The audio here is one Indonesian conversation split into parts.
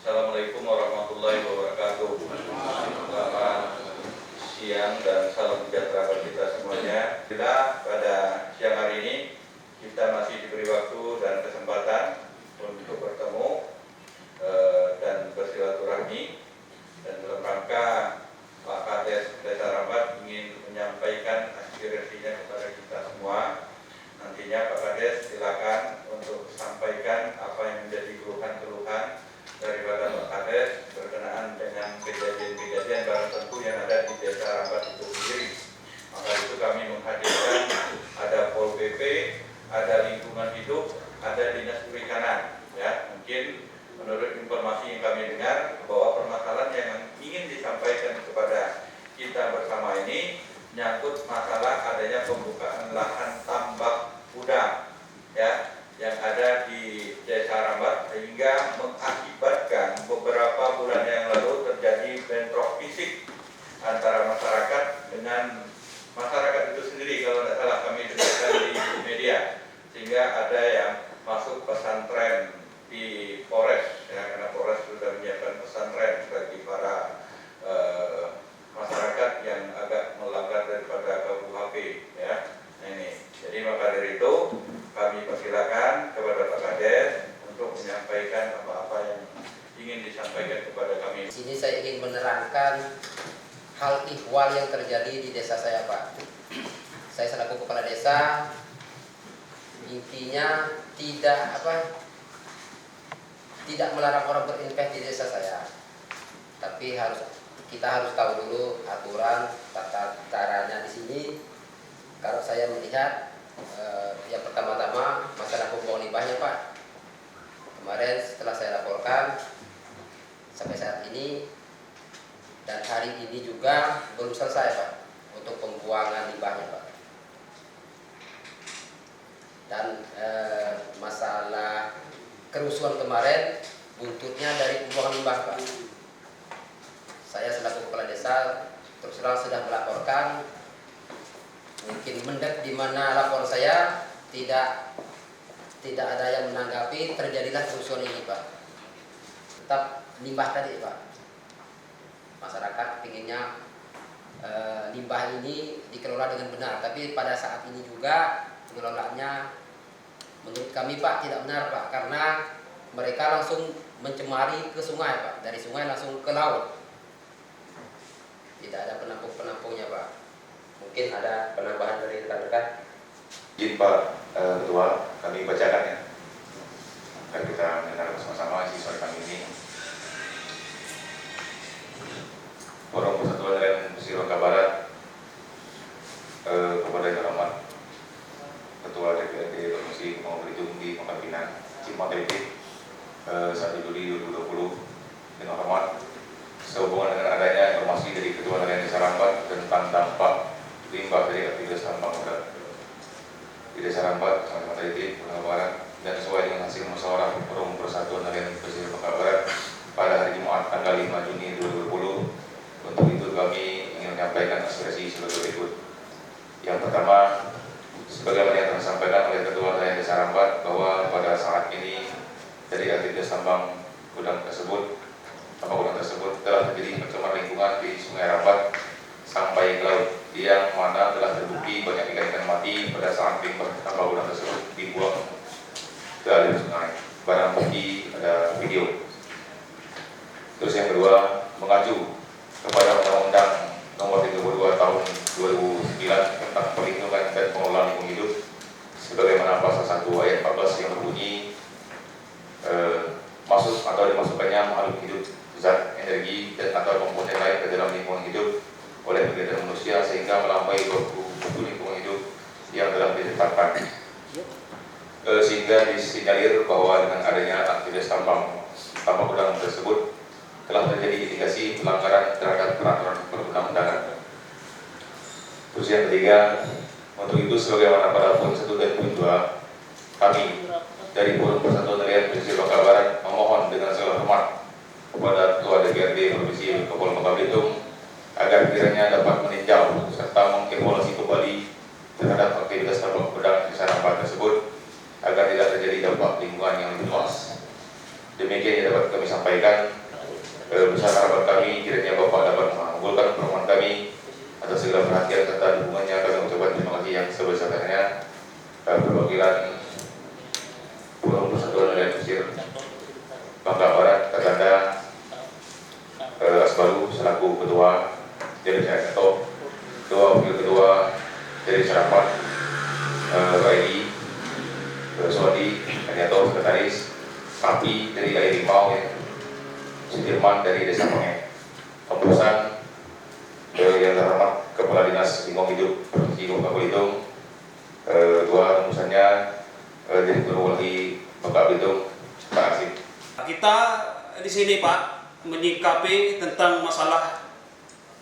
Assalamualaikum warahmatullahi wabarakatuh. Selamat siang dan salam sejahtera bagi kita semuanya. Pada siang hari ini kita masih diberi waktu dan kesempatan untuk bertemu dan bersilaturahmi, dan dalam rangka Pak Kades Desa Rambat ingin menyampaikan aspirasinya kepada kita semua. Nantinya Pak Kades silakan untuk sampaikan apa yang menjadi keluhan-keluhan daripada Pak Kades berkenaan dengan kejadian-kejadian baru tentu yang ada di Desa Rambat itu sendiri. Maka itu kami menghadirkan ada Pol PP, ada lingkungan hidup, ada dinas perikanan. Ya, mungkin menurut informasi yang kami dengar bahwa permasalahan yang ingin disampaikan kepada kita bersama ini menyangkut masalah adanya pembukaan lahan tambak udang, ya, yang ada di Desa Rambat, sehingga mengakibatkan beberapa bulan yang lalu terjadi bentrok fisik antara masyarakat dengan masyarakat itu sendiri, kalau tidak salah kami dengarkan di media, sehingga ada yang masuk pesantren di Polres, ya, karena Polres sudah menyiapkan pesantren bagi para masyarakat yang agak melanggar daripada KUHP, ya. Nah, ini. Jadi maka dari itu kami persilakan kepada Pak Kades untuk menyampaikan apa-apa yang ingin disampaikan kepada kami. Di sini saya ingin menerangkan hal ihwal yang terjadi di desa saya, Pak. Saya selaku kepala desa, intinya tidak melarang orang berinvest di desa saya, tapi kita harus tahu dulu aturan tata caranya di sini. Kalau saya melihat yang pertama-tama masalah pembuangan limbahnya, Pak. Kemarin setelah saya laporkan sampai saat ini dan hari ini juga belum selesai, Pak, untuk pembuangan limbahnya, Pak. Dan masalah kerusuhan kemarin buntutnya dari pembuangan limbah, Pak. Saya selaku kepala desa terus terang sudah melaporkan. Mungkin mendet di mana laporan saya tidak ada yang menanggapi, terjadilah kerusuhan ini, Pak. Tetap limbah tadi, Pak. Masyarakat pinginnya limbah ini dikelola dengan benar, tapi pada saat ini juga pengelolaannya menurut kami, Pak, tidak benar, Pak, karena mereka langsung mencemari ke sungai, Pak. Dari sungai langsung ke laut. Tidak ada penampung-penampungnya, Pak. Mungkin ada penambahan dari rekan-rekan. Izin Pak Ketua, kami bacakan ya, agar kita mendengar bersama-sama isi suara kami ini. Forum Persatuan Nelayan Pesisir Bangka Barat, kepada Yang Hormat Ketua DPRD Provinsi Kepulauan Belitung di Pangkal Pinang, Cimat Teliti, 1 Juli 2020. Yang Hormat, sehubungan dengan adanya informasi dari Ketua Nelayan Desa Rambat tentang dampak limbah dari aktivitas tambang udang di Desa Rambat, Kecamatan Teliti, Bangka Barat, dan sesuai dengan hasil musyawarah Forum Persatuan Nelayan Pesisir Bangka Barat pada hari Jumat tanggal 5 Juni 2020. Untuk itu kami ingin menyampaikan aspirasi sebagai berikut. Yang pertama, sebagaimana yang telah disampaikan oleh Ketua Nelayan Desa Rambat bahwa pada saat ini dari aktivitas tambang udang tersebut telah terjadi pencemaran lingkungan di Sungai Rambat sampai ke laut, yang mana telah terbukti banyak ikan-ikan mati pada saat limbah tambang udang tersebut dibuang ke aliran sungai. Barang bukti ada video. Terus yang kedua, mengacu kepada Undang-Undang Nomor 32 Tahun 2009 tentang Perlindungan dan Pengelolaan Lingkungan Hidup, sebagaimana pasal 1 ayat 14 yang berbunyi masuk atau dimasukkannya makhluk hidup, zat, energi, dan atau komponen lain ke dalam lingkungan hidup oleh kegiatan manusia sehingga melampaui mutu lingkungan hidup yang telah ditetapkan. Sehingga disinyalir bahwa dengan adanya aktivitas tambang udang tersebut telah terjadi indikasi pelanggaran terhadap peraturan perundang-undangan. Terus yang ketiga, untuk itu sebagaimana pada poin 1 dan poin 2, kami dari Forum Persatuan Nelayan Pesisir Bangka Barat memohon dengan segala hormat kepada Ketua DPRD Provinsi Kepulauan Bangka Belitung agar kiranya dapat meninjau serta mengevaluasi kembali terhadap aktivitas tambang udang di Desa Rambat tersebut agar tidak terjadi dampak lingkungan yang lebih luas. Demikian yang dapat kami sampaikan. Besar harapan kami kiranya Bapak dapat mengabulkan permohonan kami atas segala perhatian serta dukungannya. Kami ucapkan terima kasih yang sebesar-besarnya. Perwakilan Forum Persatuan Nelayan Pesisir Bangka Barat, Kakanda Asbaru selaku Ketua dari Senato, Ketua Wakil Ketua dari Serapat, KAI, Sodi, Kaniato, Sekretaris, Kapi dari KAI Rimau, ya, Sudirman dari Desa Penge, Pembesaran yang terhormat Kepala Dinas Lingkungan Hidup Provinsi Bangka Belitung, Ketua Tembusannya Direktur Wali Bangka Belitung, Pak Asif. Kita di sini Pak menyikapi tentang masalah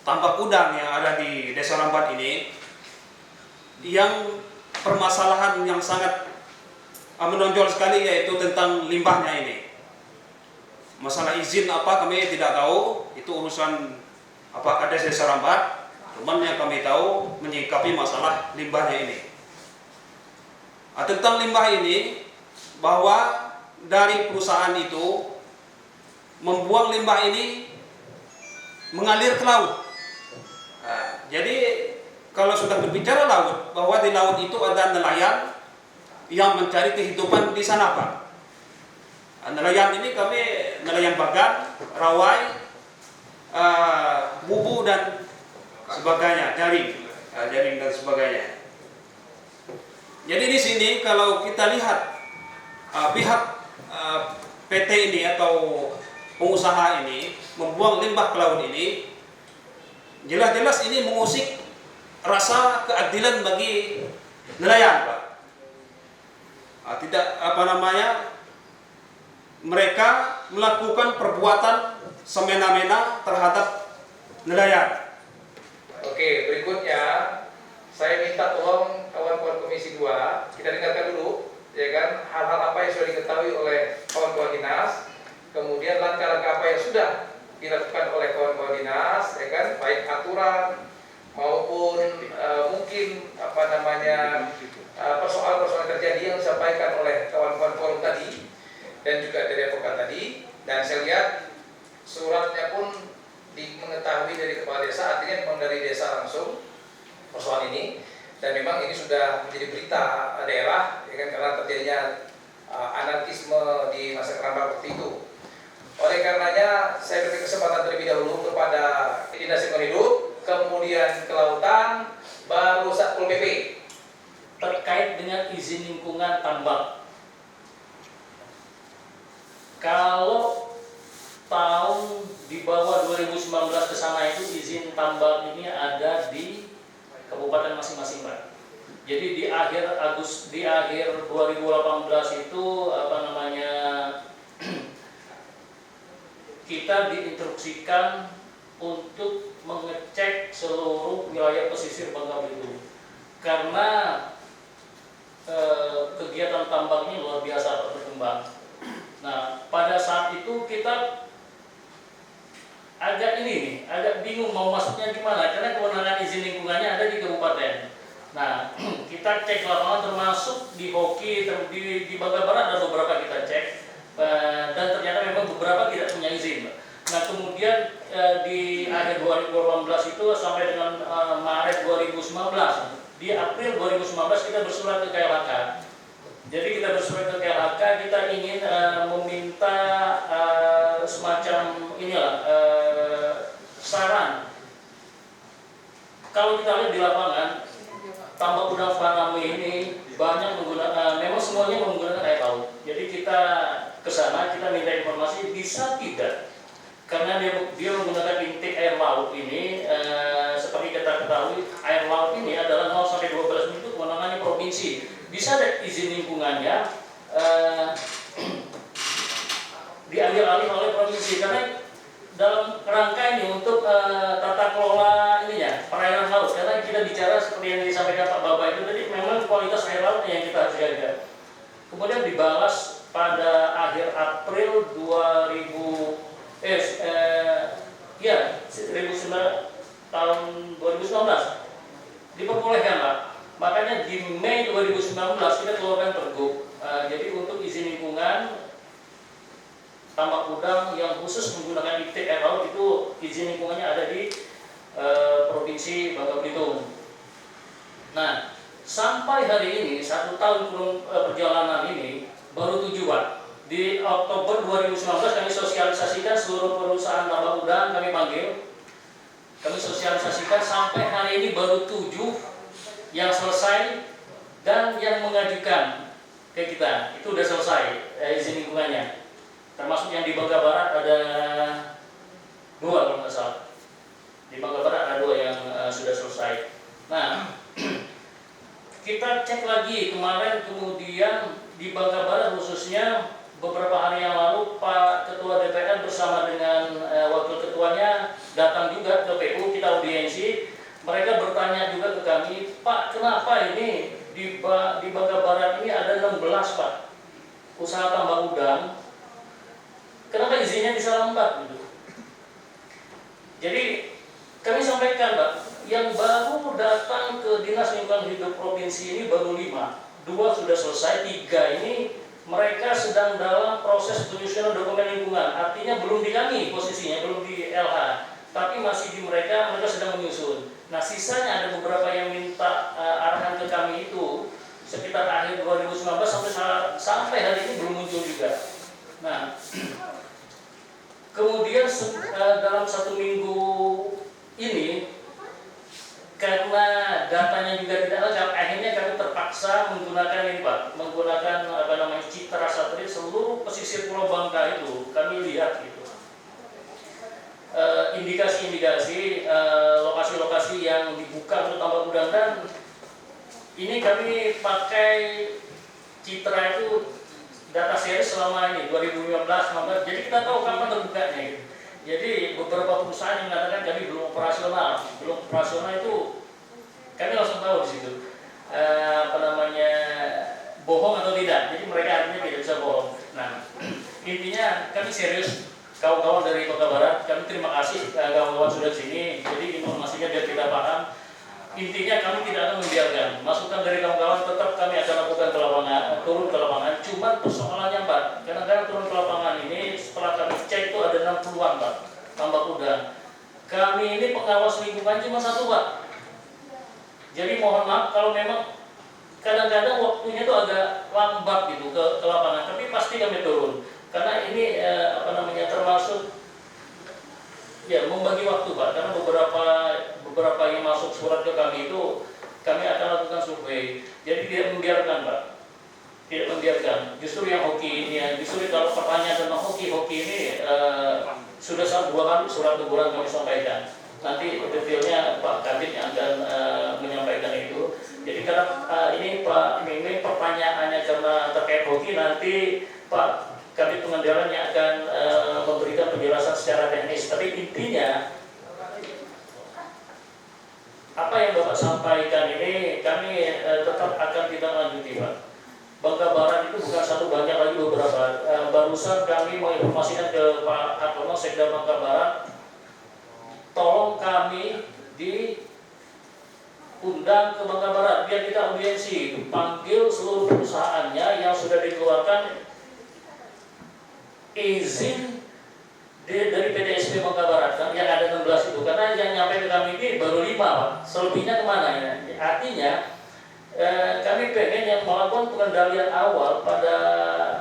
tambak udang yang ada di Desa Rambat ini, yang permasalahan yang sangat menonjol sekali yaitu tentang limbahnya ini. Masalah izin apa kami tidak tahu, itu urusan apa Kades Desa Rambat. Cuman yang kami tahu menyikapi masalah limbahnya ini. Tentang limbah ini, bahwa dari perusahaan itu membuang limbah ini mengalir ke laut. Jadi kalau sudah berbicara laut, bahwa di laut itu ada nelayan yang mencari kehidupan di sana Pak. Nelayan ini kami nelayan bagan, rawai, bubu dan sebagainya, jaring dan sebagainya. Jadi di sini kalau kita lihat pihak PT ini atau pengusaha ini membuang limbah ke laut ini, jelas-jelas ini mengusik rasa keadilan bagi nelayan Pak. Tidak mereka melakukan perbuatan semena-mena terhadap nelayan. Oke, berikutnya saya minta tolong kawan-kawan Komisi 2, kita dengarkan dulu, ya kan, hal-hal apa yang sudah diketahui oleh kawan-kawan dinas, kemudian langkah-langkah apa yang sudah dilakukan oleh kawan-kawan dinas, ya kan, baik aturan maupun mungkin persoalan-persoalan terjadi yang disampaikan oleh kawan-kawan forum tadi dan juga dari advokat tadi. Dan saya lihat suratnya pun mengetahui dari kepala desa, artinya memang dari desa langsung persoalan ini, dan memang ini sudah menjadi berita daerah, ya kan, karena terjadinya anarkisme di masa keramba waktu itu. Oleh karenanya saya beri kesempatan terlebih dahulu kepada Dinas Lingkungan Hidup, kemudian Kelautan, baru Satpol PP terkait dengan izin lingkungan tambak. Kalau tahun di bawah 2019 ke sana itu izin tambak ini ada di kabupaten masing-masing Pak. Jadi di akhir 2018 itu kita diinstruksikan untuk mengecek seluruh wilayah pesisir Bangka Belitung karena kegiatan tambang ini luar biasa berkembang. Nah, pada saat itu kita agak bingung mau masuknya gimana, karena kewenangan izin lingkungannya ada di kabupaten. Nah, kita cek lapangan termasuk di Hoki, di Bangka Barat ada beberapa kita cek, dan ternyata memang beberapa tidak punya izin. Nah, kemudian di akhir 2018 itu sampai dengan Maret 2019, di April 2019 kita bersurat ke KLHK. Jadi kita bersurat ke KLHK, kita ingin meminta semacam saran. Kalau kita lihat di lapangan, tambak udang Faname ini banyak menggunakan, memang semuanya menggunakan air laut. Jadi kita ke sana, kita minta informasi bisa tidak, karena dia menggunakan intik air laut ini, seperti kita ketahui, air laut ini adalah 0-12 itu kewenangannya provinsi. Bisa ada izin lingkungannya diambil alih oleh provinsi, karena dalam rangka ini untuk tata kelola perairan laut, karena kita bicara seperti yang disampaikan Pak Baba itu tadi, memang kualitas air laut yang kita harus jaga. Kemudian dibalas pada akhir April 2019 diperbolehkan Pak. Makanya di Mei 2019 kita keluarkan pergub. Jadi untuk izin lingkungan tambak udang yang khusus menggunakan itik air laut itu izin lingkungannya ada di Provinsi Bangka Belitung. Nah, sampai hari ini 1 tahun perjalanan ini baru 7 Pak. Di Oktober 2019 kami sosialisasikan seluruh perusahaan tambak udang, kami panggil, kami sosialisasikan sampai hari ini baru 7 yang selesai dan yang mengajukan ke kita itu udah selesai izin lingkungannya. Termasuk yang di Bangka Barat ada 2 kalau nggak salah. Di Bangka Barat ada 2 yang sudah selesai. Nah, kita cek lagi kemarin, kemudian di Bangka Barat khususnya beberapa hari yang lalu Pak Ketua DPR bersama dengan Wakil Ketuanya datang juga ke PU, kita audiensi. Mereka bertanya juga ke kami, Pak, kenapa ini di Bangka Barat ini ada 16 Pak usaha tambak udang, kenapa izinnya bisa lambat gitu? Jadi kami sampaikan Pak, yang baru datang ke Dinas Lingkungan Hidup Provinsi ini baru 5, 2 sudah selesai, 3 ini mereka sedang dalam proses penyusunan dokumen lingkungan, artinya belum di kami posisinya, belum di LH, tapi masih di mereka sedang menyusun. Nah, sisanya ada beberapa yang minta arahan ke kami itu sekitar akhir 2019 sampai hari ini belum muncul juga. Nah, kemudian dalam 1 minggu ini karena datanya juga tidak lengkap, akhirnya kami terpaksa menggunakan ini Pak, menggunakan citra satelit seluruh pesisir Pulau Bangka itu. Kami lihat gitu indikasi-indikasi lokasi-lokasi yang dibuka untuk tambak udang, dan ini kami pakai citra itu data series selama ini 2015-16, jadi kita tahu kapan terbukanya gitu. Jadi beberapa perusahaan yang mengatakan kami belum operasional itu kami langsung tahu di situ bohong atau tidak. Jadi mereka artinya tidak bisa bohong. Nah, intinya kami serius, kawan-kawan dari Kota Barat, kami terima kasih kawan-kawan sudah sini. Jadi informasinya biar kita paham. Intinya kami tidak akan membiarkan masukan dari kawan-kawan, tetap kami akan lakukan ke lapangan, turun ke lapangan. Cuman persoalannya Pak, kadang-kadang turun ke lapangan ini setelah kami cek itu ada 60-an Pak tambak udang. Kami ini pengawas lingkungan cuma 1 Pak. Jadi mohon maaf kalau memang kadang-kadang waktunya itu agak lambat gitu ke lapangan, tapi pasti kami turun karena ini termasuk ya membagi waktu Pak, karena beberapa yang masuk surat ke kami itu kami akan lakukan survei. Jadi tidak membiarkan Pak, tidak membiarkan. Justru yang hoki ini ya, justru kalau pertanyaan tentang hoki ini sudah 2 kali surat teguran kami sampaikan. Nanti detailnya Pak Kadin yang akan menyampaikan itu. Jadi karena ini Pak ini pertanyaannya karena terkait hoki, nanti Pak Kadin Pengendalian yang akan memberikan penjelasan secara teknis. Tapi intinya apa yang Bapak sampaikan ini kami tetap akan kita lanjuti Pak. Bangka Barat itu bukan 1, banyak lagi beberapa. Barusan kami menginformasikan ke Pak Hartono, Sekda Bangka Barat, tolong kami diundang ke Bangka Barat biar kita audiensi, panggil seluruh perusahaannya yang sudah dikeluarkan izin dari PDSB Bangka Barat kan, yang ada 16 itu, karena yang nyampe ke kami ini baru 5 Pak, selebihnya kemana ya? Artinya kami pengen yang melakukan pengendalian awal pada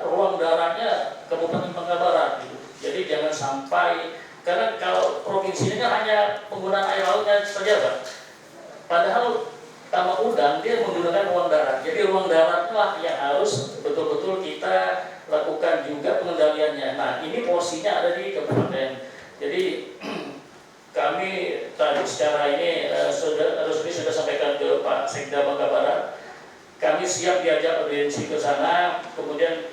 ruang daratnya Kabupaten Bangka Barat gitu. Jadi jangan sampai, karena kalau provinsi ini kan hanya penggunaan air lautnya saja Pak, padahal tambak udang dia menggunakan ruang darat. Jadi ruang daratlah yang harus betul-betul kita lakukan juga pengendaliannya. Nah, ini porsinya ada di kabupaten. Jadi kami tadi secara ini resmi sudah sampaikan ke Pak Sekda Bangka Barat. Kami siap diajak audiensi ke sana. Kemudian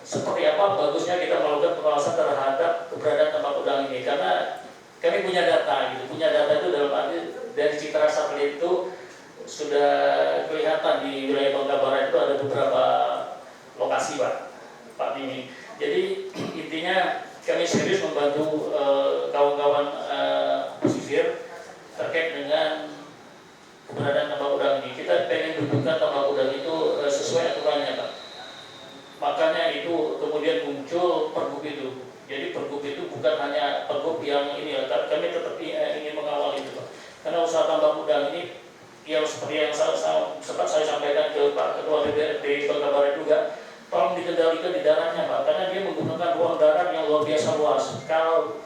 seperti apa bagusnya kita melakukan pengawasan terhadap keberadaan tambak udang ini, karena kami punya data gitu. Punya data itu dalam arti dari citra satelit itu sudah kelihatan di wilayah Bangka Barat itu ada beberapa lokasi Pak Mimi. Jadi intinya kami serius membantu kawan-kawan pesisir terkait dengan keberadaan tambak udang ini. Kita pengen dudukkan tambak udang itu sesuai aturannya Pak. Makanya itu kemudian muncul pergub itu. Jadi pergub itu bukan hanya pergub yang ini, kami tetap ingin mengawal itu, Pak. Karena usaha tambak udang ini, yang seperti yang sempat saya sampaikan ke Pak Ketua DPRD Bangka Barat juga, tolong dikendalikan di daratnya, Pak, karena dia menggunakan ruang darat yang luar biasa luas. Kalau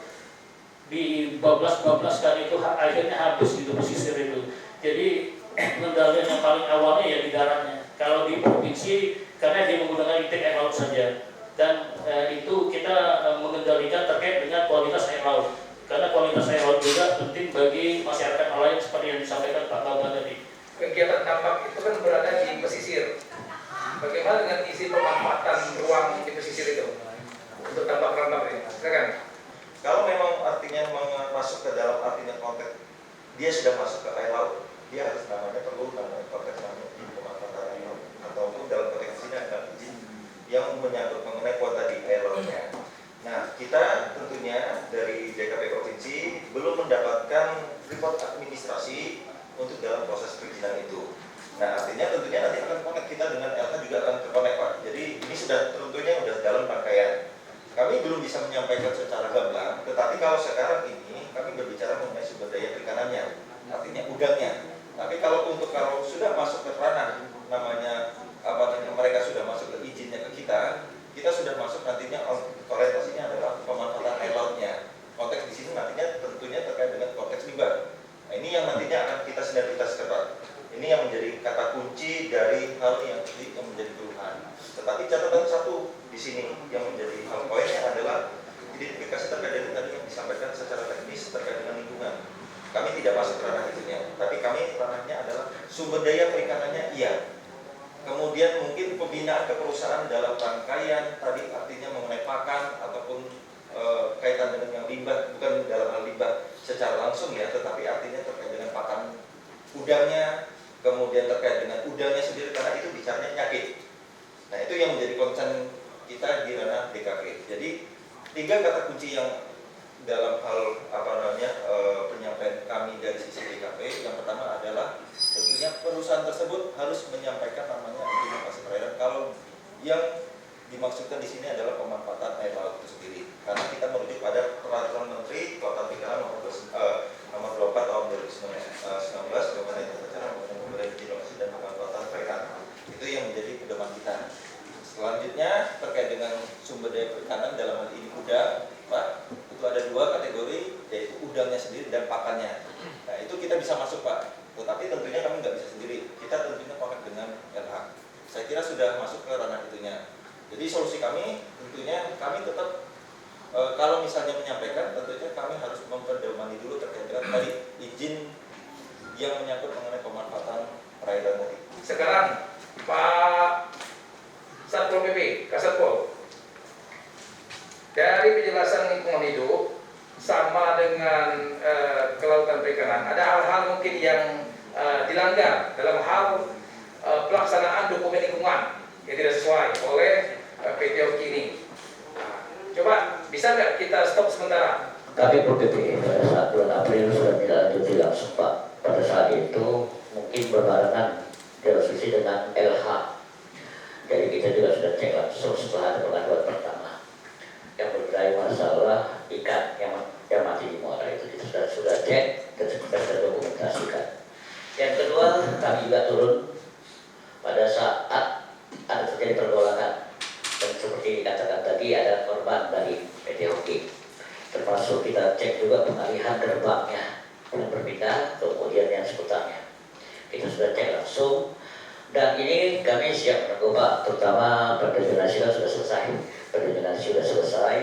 bablas-bablaskan itu akhirnya habis gitu pesisir itu. Jadi pengendalian yang paling awalnya ya di daratnya. Kalau di provinsi, karena dia menggunakan intake air laut saja, dan itu kita mengendalikan terkait dengan kualitas air laut, karena kualitas air laut juga penting bagi masyarakat nelayan seperti yang disampaikan Pak Bambang tadi. Kegiatan tambak itu kan berada di pesisir. Bagaimana dengan isi pemanfaatan ruang di pesisir itu untuk tambak-tambak ini? Silakan. Kalau memang artinya masuk ke dalam artinya konteks dia sudah masuk ke air laut, dia harus perlu namanya konteks namanya pemanfaatan air laut, ataupun dalam konteks ini ada izin yang menyangkut mengenai kuota di air lautnya. Nah, kita tentunya dari DKP Provinsi belum mendapatkan report administrasi untuk dalam proses perizinan itu. Nah, artinya tentunya nanti akan connect kita dengan LH juga akan terkonek, Pak. Jadi ini sudah tentunya sudah dalam rangkaian. Kami belum bisa menyampaikan secara gamblang, tetapi kalau sekarang ini kami berbicara mengenai sumber daya perikanannya, artinya udangnya. Tapi kalau sudah masuk ke ranah namanya mereka sudah masuk ke izinnya ke kita sudah masuk nantinya orientasinya adalah pemanfaatan air lautnya. Konteks di sini nantinya tentunya terkait dengan konteks limbah. Nah, ini yang nantinya akan kita sinergitaskan, Pak. Ini yang menjadi kata kunci dari hal yang menjadi keluhan. Tetapi catatan satu di sini yang menjadi hal poinnya adalah identifikasi terkait dengan tadi yang disampaikan secara teknis terkait dengan lingkungan. Kami tidak masuk ke ranah itunya, tapi kami ranahnya adalah sumber daya perikanannya iya. Kemudian mungkin pembinaan keperusahaan dalam rangkaian tadi artinya mengenai pakan ataupun kaitan dengan yang limbah, bukan dalam hal limbah secara langsung ya, tetapi artinya terkait dengan pakan udangnya, kemudian terkait dengan udangnya sendiri karena itu bicaranya penyakit. Nah, itu yang menjadi concern kita di ranah DKP. Jadi 3 kata kunci yang dalam hal penyampaian kami dari sisi DKP. Yang pertama adalah tentunya perusahaan tersebut harus menyampaikan namanya izin operasi perairan kalau yang dimaksudkan di sini adalah pemanfaatan air laut itu sendiri. Karena kita merujuk pada peraturan Menteri Kelautan Perikanan nomor 24 tahun 2019 mengenai tata cara mengenai izin operasi dan pemanfaatan perairan. Itu yang menjadi pedoman kita. Selanjutnya terkait dengan sumber daya perikanan dalam hal ini udang, Pak, itu ada 2 kategori, yaitu udangnya sendiri dan pakannya. Nah, itu kita bisa masuk, Pak. Tetapi tentunya kami nggak bisa sendiri. Kita tentunya connect dengan LH. Saya kira sudah masuk ke ranah itunya. Jadi solusi kami tentunya kami tetap kalau misalnya menyampaikan, tentunya kami harus memperdomani dulu terkait dengan tadi izin yang menyangkut mengenai pemanfaatan perairan tadi. Sekarang Pak Satpol PP, Kasatpol, dari penjelasan lingkungan hidup sama dengan kelautan perikanan, ada hal-hal mungkin yang dilanggar dalam hal pelaksanaan dokumen lingkungan yang tidak sesuai oleh PT Hoki ini. Coba bisa nggak kita stop sementara? Tapi PP pada saat bulan April sudah dilanjuti langsung, Pak. Pada saat itu mungkin berbarengan diskusi dengan LH. Jadi kita juga sudah cek langsung setelah ada pengaduan pertama yang berkait masalah ikan yang mati di muara itu kita sudah cek dan sudah terdokumentasikan. Yang kedua, kami juga turun pada saat ada terjadi pergolakan dan seperti dikatakan tadi ada korban dari PT Hoki. Termasuk kita cek juga pengalihan gerbangnya yang berpindah, kemudian yang seputarnya. Kita sudah cek langsung. Dan ini kami siap menunggu, Pak, terutama perdefinasi sudah selesai. Perdefinasi sudah selesai.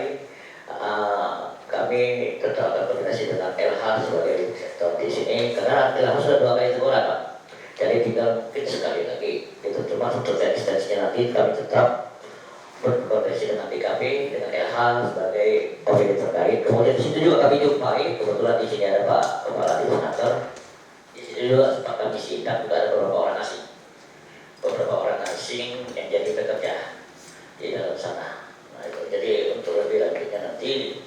Kami tetap akan koordinasi dengan LH sebagai sektor di sini karena LH sudah 2 kali teguran, Pak. Jadi tinggal mungkin sekali lagi. Itu cuma untuk teknis-teknisnya nanti kami tetap berkoordinasi dengan DKP, dengan LH sebagai pemilik terkait. Kemudian di situ juga kami jumpai, kebetulan di sini ada Pak Kepala Disnaker. Di sini juga sempat kami sidak juga ada beberapa orang asing yang jadi pekerja di dalam sana. Nah, itu. Jadi untuk lebih lanjutnya nanti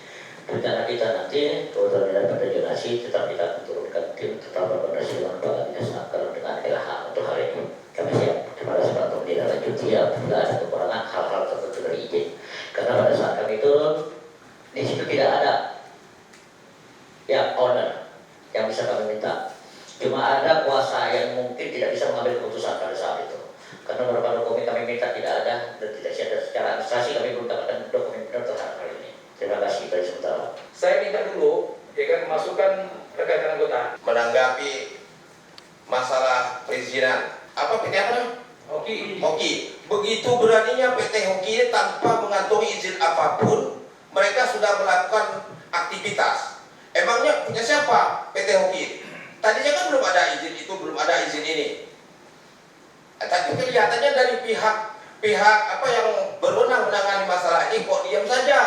rencana kita nanti kebetulan dari jonasi tetap kita turunkan tim tetap berkoordinasi dengan Pak Disnaker dengan LH untuk hal ini. Kami siap. Terima kasih Pak untuk tidak lanjut ya bila ada kekurangan hal-hal tertentu dari izin. situ tidak ada yang owner yang bisa kami minta. Cuma ada kuasa yang mungkin tidak bisa mengambil keputusan pada saat itu. Karena beberapa dokumen kami minta tidak ada dan tidak ada secara administrasi kami belum dapatkan dokumen benar terhadap hal ini. Terima kasih dari sementara. Saya minta dulu, ya kan, masukan rekan-rekan anggota. Menanggapi masalah perizinan apa PT apa namanya? Hoki. Begitu beraninya PT Hoki tanpa mengantongi izin apapun, mereka sudah melakukan aktivitas. Emangnya punya siapa PT Hoki? Tadinya kan belum ada izin itu, belum ada izin ini. Tapi kelihatannya dari pihak apa yang berwenang menangani masalah ini kok diam saja.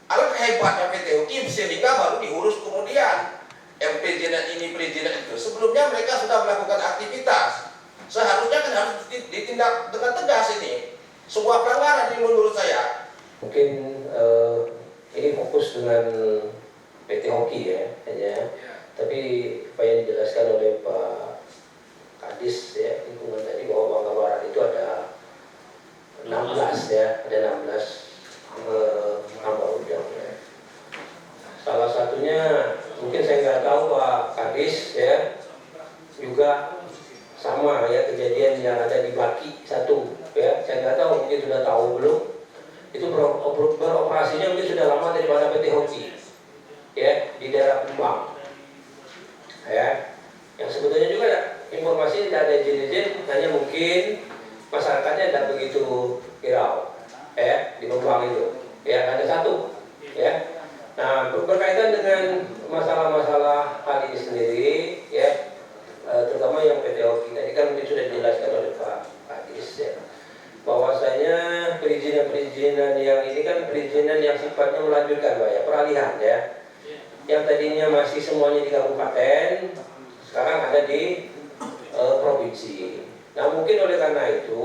Alangkah hebatnya PT Hoki sehingga baru diurus kemudian yang perizinan ini, perizinan itu. Sebelumnya mereka sudah melakukan aktivitas. Seharusnya kan harus ditindak dengan tegas ini. Sebuah pelanggaran ini menurut saya. Mungkin ini fokus dengan PT Hoki ya, tapi apa yang dijelaskan oleh Pak Kadis ya, lingkungan tadi bahwa Bangka Barat itu ada 16 ya, ada 16 tambak udang ya. Salah satunya mungkin saya nggak tahu Pak Kadis ya, juga sama ya kejadian yang ada di Baki 1 ya, saya nggak tahu mungkin sudah tahu belum. Itu beroperasinya mungkin sudah lama daripada PT Hoki ya, di daerah Kembang ya, yang sebetulnya juga informasi tidak ada izin-izin, hanya mungkin masyarakatnya tidak begitu hirau ya di Kembang itu ya, ada 1 ya. Nah, berkaitan dengan masalah-masalah hal ini sendiri ya, terutama yang PT Hoki tadi kan mungkin sudah dijelaskan oleh Pak Kadis ya, bahwasanya perizinan-perizinan yang ini kan perizinan yang sifatnya melanjutkan Pak ya, peralihan ya. Yang tadinya masih semuanya di kabupaten, sekarang ada di provinsi. Nah, mungkin oleh karena itu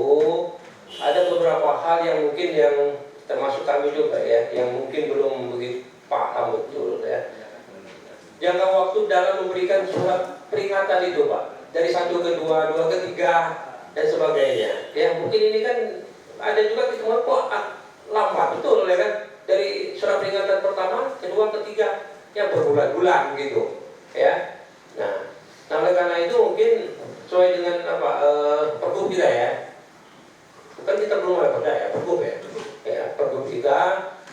ada beberapa hal yang mungkin yang termasuk kami juga ya, yang mungkin belum begitu paham betul ya. Jangka waktu dalam memberikan surat peringatan itu Pak, dari 1 ke 2, 2 ke 3 dan sebagainya. Ya mungkin ini kan ada juga ketemuan kok lambat betul ya kan, dari surat peringatan pertama, kedua, ketiga, ya berbulan-bulan gitu ya. Nah, oleh karena itu mungkin sesuai dengan apa pergub kita ya, kan kita belum ada perda ya, pergub ya pergub kita.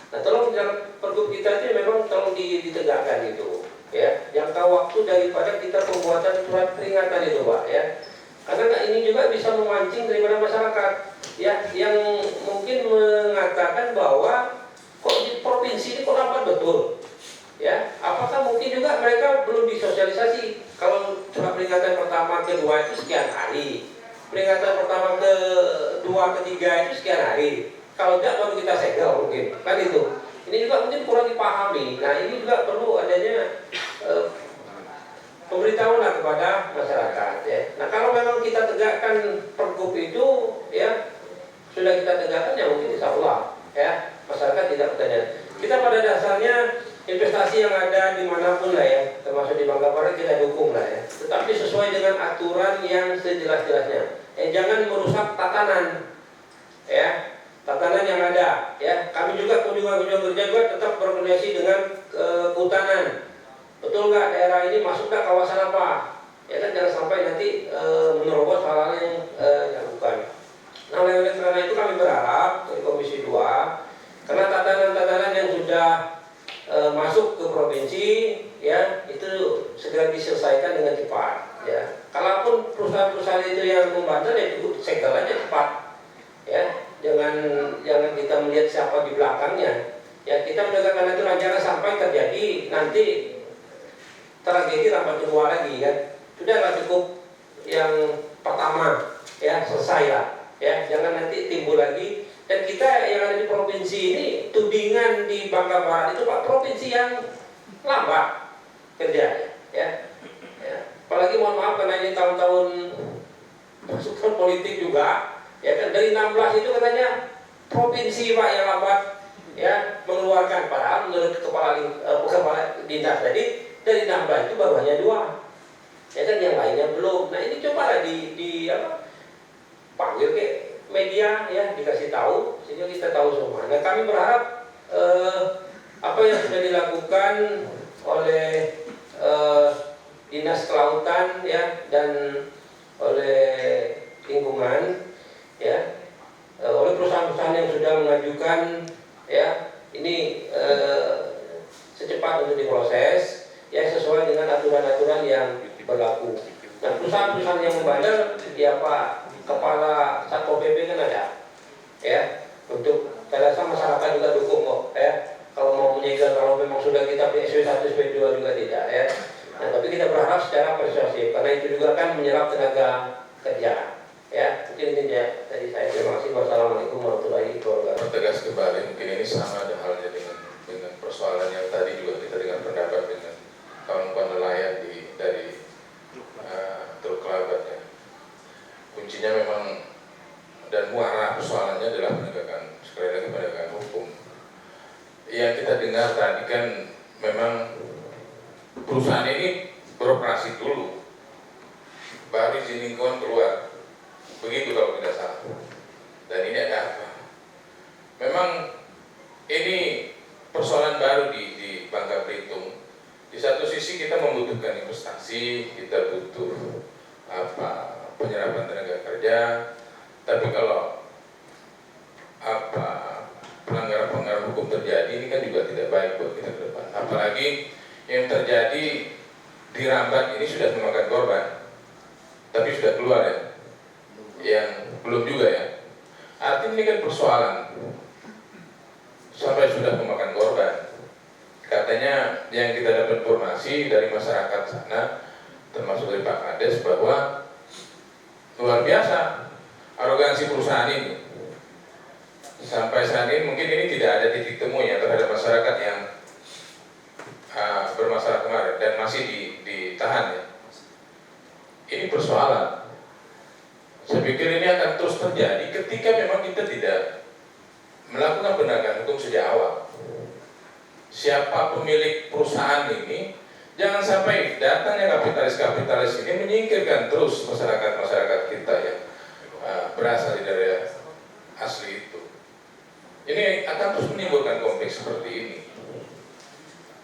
Nah, tolong dalam pergub kita itu memang tolong ditegakkan itu ya, jangka waktu daripada kita pembuatan surat peringatan itu Pak ya. Karena ini juga bisa memancing daripada masyarakat ya, yang mungkin mengatakan bahwa kok di provinsi ini kok lambat betul ya. Apakah mungkin juga mereka belum disosialisasi kalau surat peringatan pertama, kedua itu sekian hari, peringatan pertama, kedua, ketiga itu sekian hari, kalau tidak baru kita segel mungkin kan itu. Ini juga mungkin kurang dipahami. Nah, ini juga perlu adanya pemberitahuan kepada masyarakat ya. Nah, kalau memang kita tegakkan pergub itu ya, sudah kita tegakkan ya mungkin insya Allah ya masyarakat tidak bertanya. Kita pada dasarnya investasi yang ada dimanapun lah ya, termasuk di Bangka Barat kita dukung lah ya, tetapi sesuai dengan aturan yang sejelas-jelasnya. Jangan merusak tatanan ya, tatanan yang ada ya. Kami juga kunjungan kerja juga tetap berkoordinasi dengan kehutanan. Betul nggak daerah ini masuk nggak kawasan apa? Ya kan, jangan sampai nanti menerobos hal-hal yang dilakukan. Nah, oleh karena itu kami berharap dari Komisi 2, karena tatanan-tatanan yang sudah masuk ke provinsi ya, itu segera diselesaikan dengan cepat ya. Kalaupun perusahaan-perusahaan itu yang membantah ya cukup segel aja cepat ya. Jangan kita melihat siapa di belakangnya ya. Kita menegakkan aturan jangan sampai terjadi nanti tragedi tambah kedua lagi kan. Sudahlah cukup yang pertama ya, selesai lah ya, jangan nanti timbul lagi. Dan kita yang ada di provinsi ini, tudingan di Bangka Barat itu Pak, provinsi yang lambat kerjanya ya. Apalagi mohon maaf karena ini tahun-tahun masuk politik juga ya kan, dari 16 itu katanya provinsi Pak yang lambat ya mengeluarkan, padahal menurut kepala dinas tadi dari 16 itu baru hanya 2 ya kan, yang lainnya belum. Nah, ini cobalah di panggil ke media ya, dikasih tahu sehingga kita tahu semua. Nah, kami berharap apa yang sudah dilakukan oleh Dinas Kelautan ya dan oleh lingkungan ya, oleh perusahaan-perusahaan yang sudah mengajukan ya, ini secepat untuk diproses ya sesuai dengan aturan-aturan yang berlaku. Nah, perusahaan-perusahaan yang membandel ya Pak Kepala Satpol PP kan ada ya, untuk saya rasa masyarakat juga dukung kok ya, kalau mau menyegel, kalau memang sudah kita PSW 1 SP 2 juga tidak ya. Nah, tapi kita berharap secara persuasif karena itu juga kan menyerap tenaga kerja ya. Mungkin ini ya tadi saya, terima kasih. Wassalamualaikum warahmatullahi wabarakatuh. Pertegas kembali, mungkin ini sama ada halnya dengan persoalan yang tadi juga kita dengan pendapat dengan kawan-kawan nelayan dari Teluk Kelabat ya. Kuncinya memang dan muara persoalannya adalah penegakan, sekali lagi penegakan hukum. Yang kita dengar tadi kan memang perusahaan ini beroperasi dulu, baru izin lingkungan keluar, begitu kalau tidak salah. Dan ini ada apa? Memang ini persoalan baru di Bangka Belitung. Di satu sisi kita membutuhkan investasi, kita butuh penyerapan tenaga kerja, tapi kalau pelanggaran hukum terjadi ini kan juga tidak baik buat kita ke depan. Apalagi yang terjadi di Rambat ini sudah memakan korban, tapi sudah keluar ya, yang belum juga ya. Artinya ini kan persoalan sampai sudah memakan korban. Katanya yang kita dapat informasi dari masyarakat sana, termasuk dari Pak Kades, bahwa luar biasa arogansi perusahaan ini. Sampai saat ini mungkin ini tidak ada titik temu ya terhadap masyarakat yang bermasalah kemarin dan masih ditahan ya. Ini persoalan. Saya pikir ini akan terus terjadi ketika memang kita tidak melakukan penegakan hukum sejak awal. Siapa pemilik perusahaan ini, jangan sampai datangnya kapitalis-kapitalis ini menyingkirkan terus masyarakat-masyarakat kita yang berasal dari daerah asli itu. Ini akan terus menimbulkan konflik seperti ini.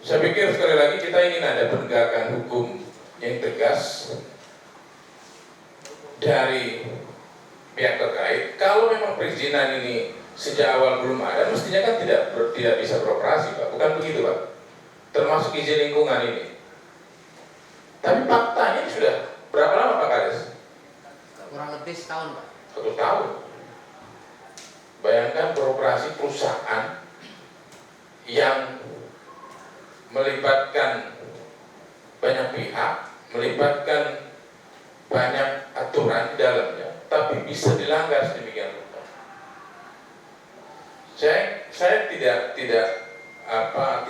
Saya pikir sekali lagi kita ingin ada penegakan hukum yang tegas dari pihak terkait. Kalau memang perizinan ini sejak awal belum ada, mestinya kan tidak bisa beroperasi, Pak. Bukan begitu, Pak? Termasuk izin lingkungan ini. Tapi faktanya ini sudah berapa lama, Pak Kades? Kurang lebih setahun, Pak. 1 tahun. Bayangkan beroperasi perusahaan yang melibatkan banyak pihak, melibatkan banyak aturan di dalamnya, tapi bisa dilanggar sedemikian rupa. Saya tidak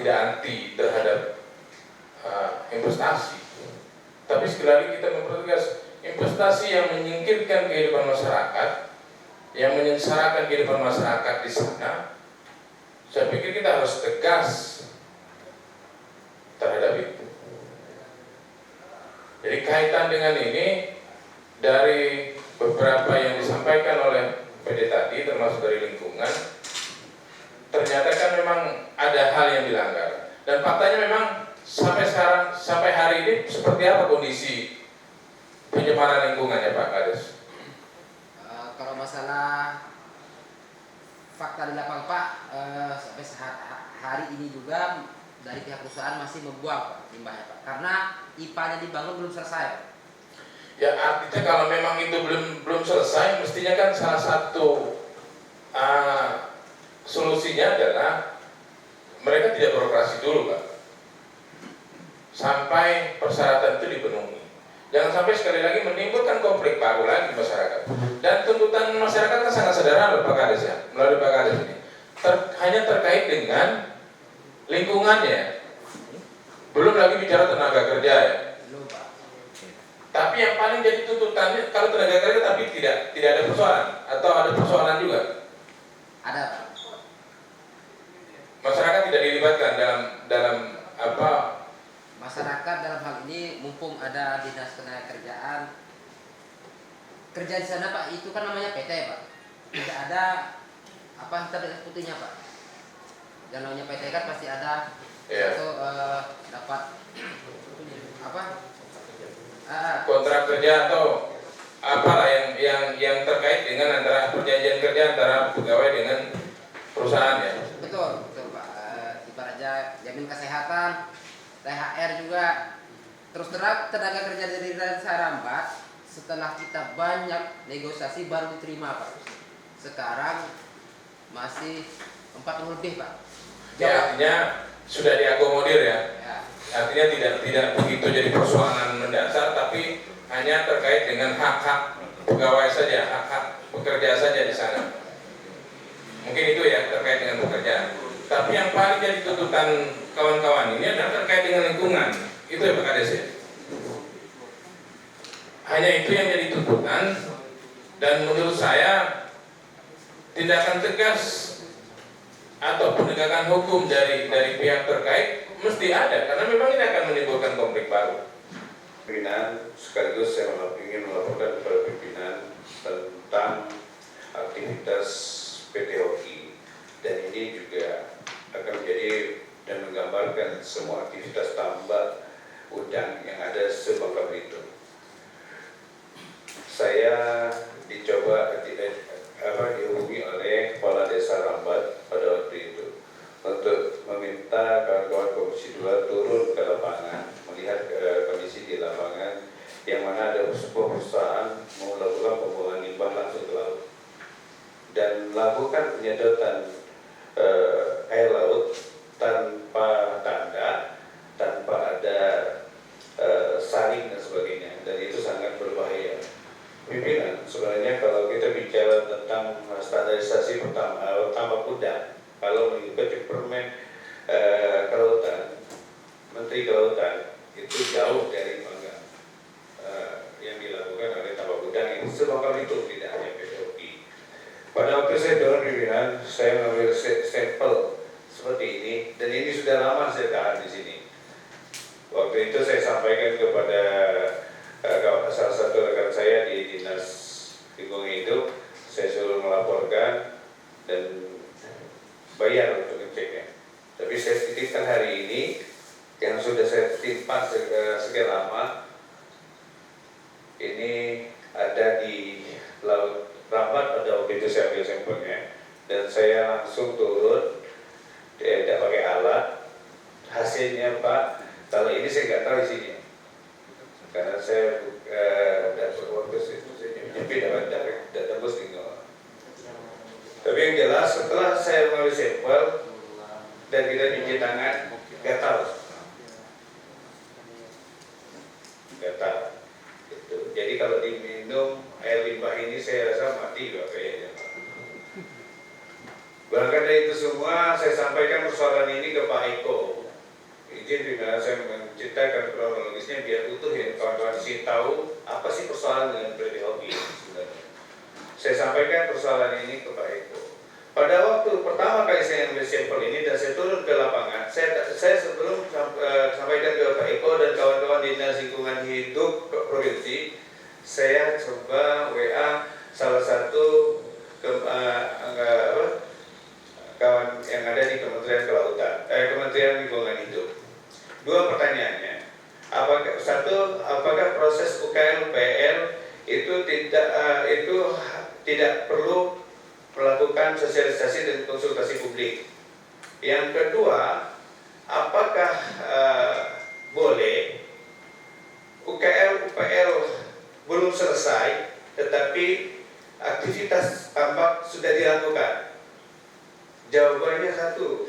anti terhadap investasi, tapi sekali lagi kita mempertegas investasi yang menyingkirkan kehidupan masyarakat, yang menyengsarakan kehidupan masyarakat di sana. Saya pikir kita harus tegas terhadap itu. Jadi kaitan dengan ini, dari beberapa yang disampaikan oleh PD tadi, termasuk dari lingkungan, ternyata kan memang ada hal yang dilanggar. Dan faktanya memang sampai hari ini seperti apa kondisi pencemaran lingkungannya, Pak Kades? Kalau masalah fakta di lapangan, Pak, sampai hari ini juga dari pihak perusahaan masih membuang, Pak, limbahnya, Pak, karena IPA-nya dibangun belum selesai. Ya, artinya kalau memang itu belum selesai, mestinya kan salah satu solusinya adalah mereka tidak beroperasi dulu, Pak, sampai persyaratan itu dipenuhi. Jangan sampai sekali lagi menimbulkan konflik baru lagi di masyarakat. Dan tuntutan masyarakat kan sangat sederhana, Pak Kades ya, melalui Pak Kades ini. Hanya terkait dengan lingkungannya. Belum lagi bicara tenaga kerja ya. Tapi yang paling jadi tuntutannya kalau tenaga kerja tapi tidak ada persoalan atau ada persoalan juga. Ada, Pak. Masyarakat tidak dilibatkan dalam apa? Masyarakat dalam hal ini mumpung ada dinas tenaga kerjaan kerja di sana, Pak, itu kan namanya PT, Pak. Tidak ada apa hitam di atas putihnya, Pak. danaunya PT kan pasti ada Iya. satu dapat apa Kontrak kerja atau apalah yang terkait dengan antara perjanjian kerja antara pegawai dengan perusahaan ya. betul Pak. Ibaratnya jamin kesehatan, THR juga. Terus terang tenaga kerja dari Desa Rambat setelah kita banyak negosiasi baru diterima Pak. Sekarang masih 40 lebih Pak. Ya, artinya sudah diakomodir ya. Ya. Artinya tidak begitu jadi persoalan mendasar, tapi hanya terkait dengan hak-hak pegawai saja, hak-hak pekerja saja di sana. Mungkin itu ya terkait dengan pekerjaan. Tapi yang paling jadi tuntutan kawan-kawan ini adalah terkait dengan lingkungan. Itu ya Pak Kades ya. Hanya itu yang jadi tuntutan, dan menurut saya tindakan tegas atau penegakan hukum dari pihak terkait mesti ada, karena memang ini akan menimbulkan konflik baru. Pimpinan, sekaligus saya ingin melaporkan kepada pimpinan tentang aktivitas PT Hoki, dan ini juga akan menjadi dan menggambarkan semua aktivitas tambak udang yang ada se-Bangka Belitung. Saya dicoba dihubungi oleh Kepala Desa Rambat pada waktu itu untuk meminta kawan-kawan Komisi 2 turun ke lapangan melihat kondisi di lapangan yang mana ada sebuah perusahaan mau melakukan pembuangan limbah langsung ke laut dan melakukan penyedotan air laut tanpa tanda, tanpa ada saring dan sebagainya, dan itu sangat berbahaya. Pimpinan, sebenarnya kalau kita bicara tentang standarisasi tambak udang, kalau mengikuti Permen Kelautan, Menteri Kelautan, itu jauh dari bangga yang dilakukan oleh tambak udang ini se-Bangka Belitung, tidak hanya PT Hoki. Pada waktu saya turun pimpinan, saya mengambil sampel seperti ini, dan ini sudah lama saya tahan di sini. Waktu itu saya sampaikan kepada salah satu rekan saya di Dinas Lingkungan Hidup, saya suruh melaporkan dan bayar untuk ngeceknya. Tapi saya titipkan hari ini yang sudah saya timpan sekian lama, ini ada di Laut Rambat. Pada waktu itu saya ambil sampelnya dan saya langsung turun, tidak pakai alat. Hasilnya Pak, kalau ini saya nggak tahu isinya, karena saya dapat waktu itu saya dapat tembus tinggal. Tapi yang jelas setelah saya mengambil sampel dan kita cuci tangan, gatal. Gitu. Jadi kalau diminum air limbah ini saya rasa mati juga kayaknya. Bahkan dari itu semua saya sampaikan persoalan ini ke Pak Eko. Izin pimpinan saya menceritakan kronologisnya biar utuh ya kawan-kawan di sini tahu apa sih persoalan dengan PT Hoki sebenarnya. Saya sampaikan persoalan ini ke Pak Eko. Pada waktu pertama kali saya ambil sampel ini dan saya turun ke lapangan, saya sebelum sampaikan ke Pak Eko dan kawan-kawan Dinas Lingkungan Hidup Provinsi, saya coba WA salah satu kawan yang ada di Kementerian Kelautan, Kementerian Lingkungan Hidup. Dua pertanyaannya, apakah proses UKL-UPL itu tidak perlu melakukan sosialisasi dan konsultasi publik? Yang kedua, apakah boleh UKL-UPL belum selesai tetapi aktivitas tambak sudah dilakukan? Jawabannya satu,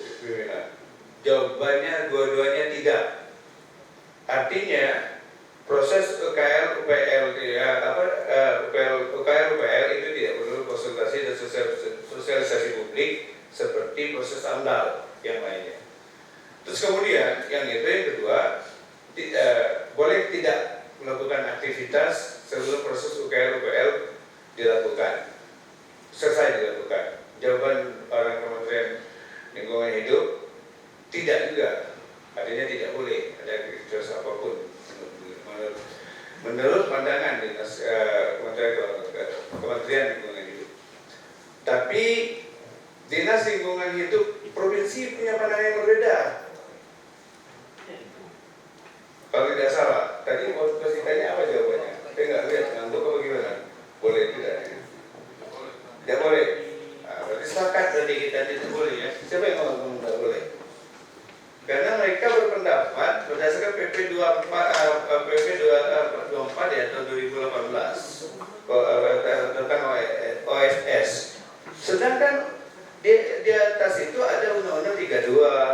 jawabannya dua-duanya tidak. Artinya proses UKL-UPL itu tidak perlu konsultasi dan sosialisasi publik seperti proses AMDAL yang lainnya. Terus kemudian yang kedua, boleh tidak melakukan aktivitas sebelum proses UKL-UPL dilakukan, selesai dilakukan. Jawaban orang Kementerian Lingkungan Hidup tidak juga, artinya tidak boleh ada aktivitas apapun menurut pandangan Dinas Kementerian Lingkungan Hidup. Tapi Dinas Lingkungan Hidup provinsi punya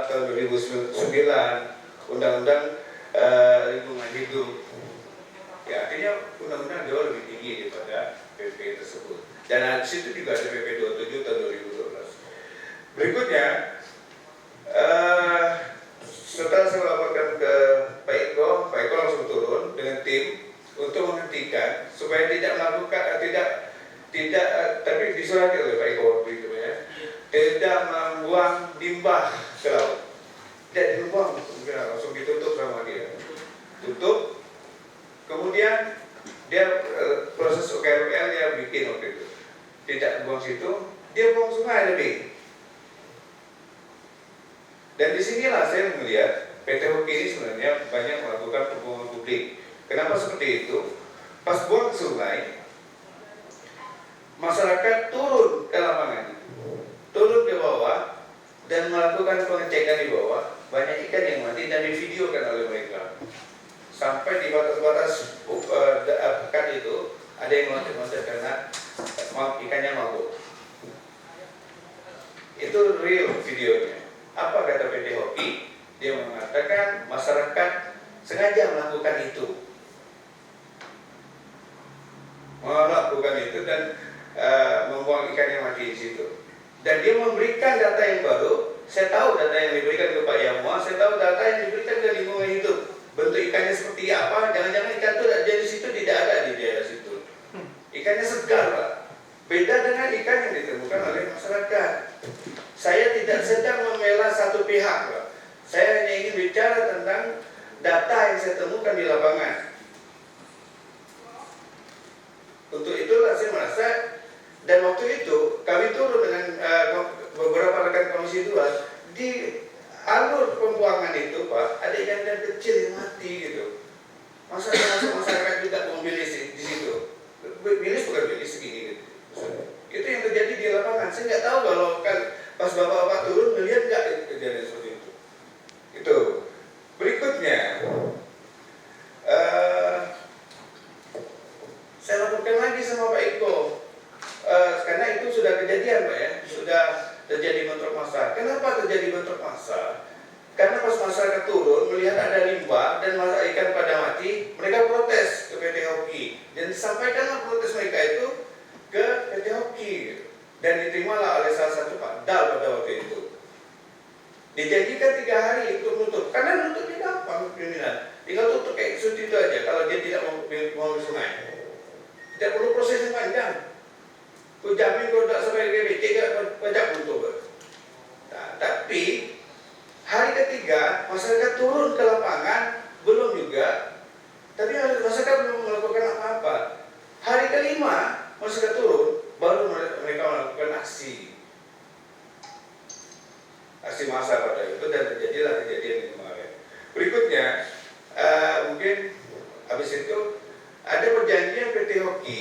tahun 2009 Undang-Undang Lingkungan Hidup. Ya, artinya undang-undang jauh lebih tinggi daripada PP tersebut. Dan di situ juga ada PP 27 tahun 2012. Berikutnya, setelah saya melaporkan ke Pak Eko langsung turun dengan tim untuk menghentikan supaya tidak melakukan tapi disurati oleh Pak Eko waktu itu ya, tidak membuang limbah ke laut. Tidak dibuang, langsung ditutup sama dia. Tutup. Kemudian dia proses UKRL dia bikin waktu itu. Tidak buang situ, dia buang sungai lebih. Dan disinilah saya melihat PT Hoki ini sebenarnya banyak melakukan pembohongan publik. Kenapa seperti itu? Pas buang ke sungai, masyarakat turun ke lapangan, turun ke bawah dan melakukan pengecekan di bawah. Banyak ikan yang mati dan divideokan oleh mereka. Sampai di batas-batas pekat itu ada yang loncat-loncat karena ikannya mabuk. Itu real videonya. Apa kata PT Hoki? Dia mengatakan masyarakat sengaja melakukan itu. Melakukan itu dan membuang ikan yang mati di situ. Dan dia memberikan data yang baru. Saya tahu data yang diberikan ke Pak Yamua, saya tahu data yang diberikan ke lingkungan hidup. Bentuk ikannya seperti apa? Jangan-jangan ikan itu dari situ tidak ada di daerah situ. Ikannya segar, Pak. Beda dengan ikan yang ditemukan oleh masyarakat. Saya tidak sedang membela satu pihak, Pak. Saya hanya ingin bicara tentang data yang saya temukan di lapangan. Untuk itulah saya merasa, dan waktu itu kami turun dengan beberapa rekan Komisi 2 di alur pembuangan itu, Pak, ada ikan-ikan kecil yang mati gitu. Masyarakat juga memilih di situ. Bilis bukan bilis segini gitu. Itu yang terjadi di lapangan. Saya nggak tahu kalau pas bapak-bapak turun melihat nggak kejadian seperti itu. Itu. Berikutnya, saya laporkan lagi sama Pak Eko. Karena itu sudah kejadian, Pak ya, sudah terjadi bentrok massa. Kenapa terjadi bentrok massa? Karena pas masyarakat turun melihat ada limbah dan ikan pada mati, mereka protes ke PT Hoki dan disampaikanlah protes mereka itu ke PT Hoki dan diterimalah oleh salah satu Pak Dal pada waktu itu. Dijanjikan 3 hari untuk nutup, karena nutupnya gampang kriminal, tinggal tutup kayak seperti itu aja. Kalau dia tidak mau sungai, tidak perlu proses yang panjang. Ku jamin kalau tidak sampai GBT pajak untuk. Nah, tapi hari ketiga masyarakat turun ke lapangan belum juga, tapi masyarakat belum melakukan apa-apa. Hari kelima masyarakat turun baru mereka melakukan aksi massa pada itu dan terjadilah kejadian yang kemarin. Berikutnya mungkin habis itu ada perjanjian PT Hoki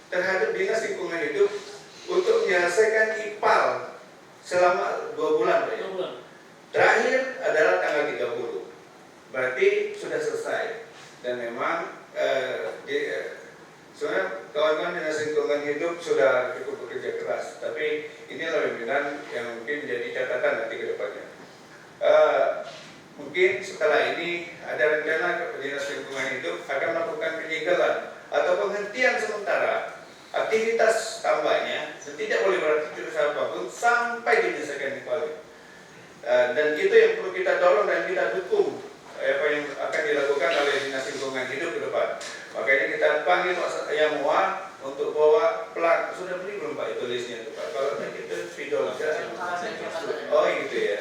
terhadap Dinas Lingkungan Hidup untuk menyelesaikan IPAL selama 2 bulan, Pak ya. Terakhir adalah tanggal 30. Berarti sudah selesai. Dan memang sebenarnya kawan-kawan Dinas Lingkungan Hidup sudah cukup bekerja keras. Tapi inilah pimpinan yang mungkin menjadi catatan nanti ke depannya. Mungkin setelah ini ada rencana Dinas Lingkungan Hidup akan melakukan penyegelan atau penghentian sementara aktivitas tambahnya, tidak boleh beraktivitas apapun sampai dinyelesaikan di Bali. Dan itu yang perlu kita dorong dan kita dukung apa yang akan dilakukan oleh Dinas Lingkungan Hidup ke depan. Makanya kita panggil Pak Yamua untuk bawa plat. Sudah beli belum Pak itu listnya itu Pak? Kalau itu video saja. Oh gitu ya.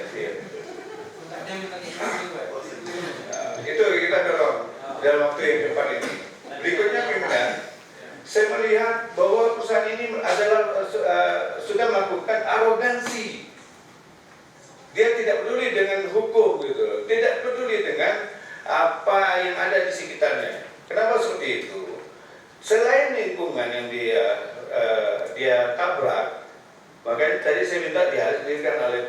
Itu kita dorong dalam waktu yang cepat ini. Berikutnya pimpinan, saya melihat bahwa perusahaan ini adalah sudah melakukan arogansi. Dia tidak peduli dengan hukum gitu, tidak peduli dengan apa yang ada di sekitarnya. Kenapa seperti itu? Selain lingkungan yang dia tabrak, makanya tadi saya minta dihadirkan oleh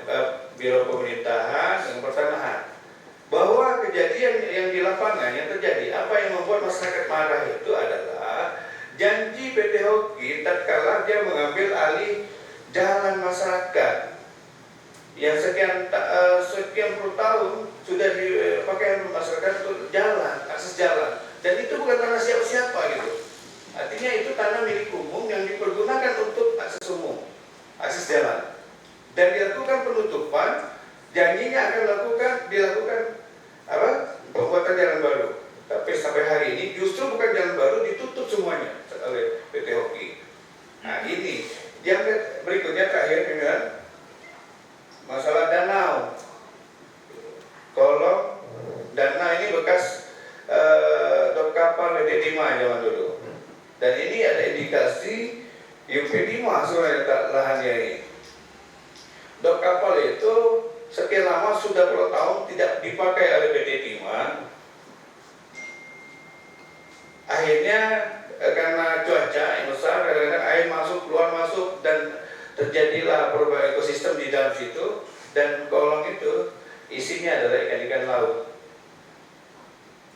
Biro Pemerintahan dan Pertanahan bahwa kejadian yang di lapangan yang terjadi, apa yang membuat masyarakat marah itu adalah janji PT Hoki tatkala dia mengambil alih jalan masyarakat yang sekian puluh tahun sudah dipakai masyarakat untuk jalan, akses jalan, dan itu bukan tanah siapa-siapa gitu. Artinya itu tanah milik umum yang dipergunakan untuk akses umum, akses jalan, dan dilakukan penutupan. Janjinya akan dilakukan pembuatan jalan baru. Tapi sampai hari ini justru bukan jalan baru, ditutup semuanya oleh PT Hoki. Nah ini yang berikutnya terakhir dengan masalah danau. Kolong danau ini bekas dok kapal PT Dima zaman dulu. Dan ini ada indikasi UP Dima sebenarnya lahannya ini. Dok kapal itu sekian lama sudah puluh tahun tidak dipakai oleh PT Dima. Akhirnya karena cuaca yang besar, kadang-kadang air masuk, keluar masuk, dan terjadilah perubahan ekosistem di dalam situ. Dan kolong itu isinya adalah ikan-ikan laut.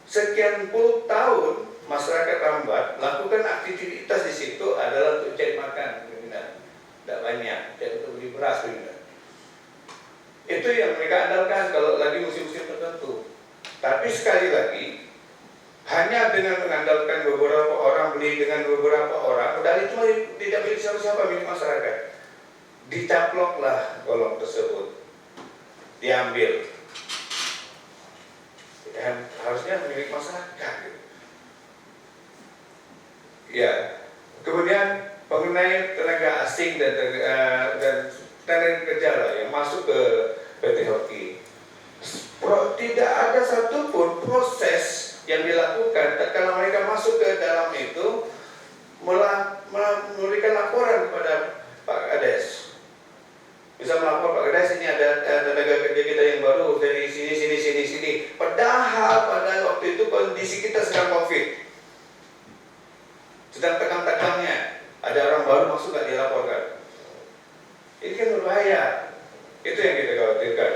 Sekian puluh tahun masyarakat Rambat melakukan aktivitas di situ adalah untuk cari makan, tidak banyak, cari untuk beli beras, itu yang mereka andalkan kalau lagi musim-musim tertentu. Tapi sekali lagi, hanya dengan mengandalkan beberapa orang, beli dengan beberapa orang, dan itu tidak milik siapa-siapa, milik masyarakat. Dicaploklah kolong tersebut, diambil. Dan harusnya milik masyarakat. Ya, kemudian mengenai tenaga asing dan tenaga kerja yang masuk ke PT Hoki, tidak ada satupun proses yang dilakukan kalau mereka masuk ke dalam itu memberikan laporan kepada Pak Kades. Bisa melapor, Pak Kades, ini ada tenaga kerja kita yang baru dari sini. Padahal pada waktu itu kondisi kita sedang COVID, sedang tegang-tegangnya, ada orang baru masuk nggak dilaporkan. Ini kan berbahaya. Itu yang kita khawatirkan.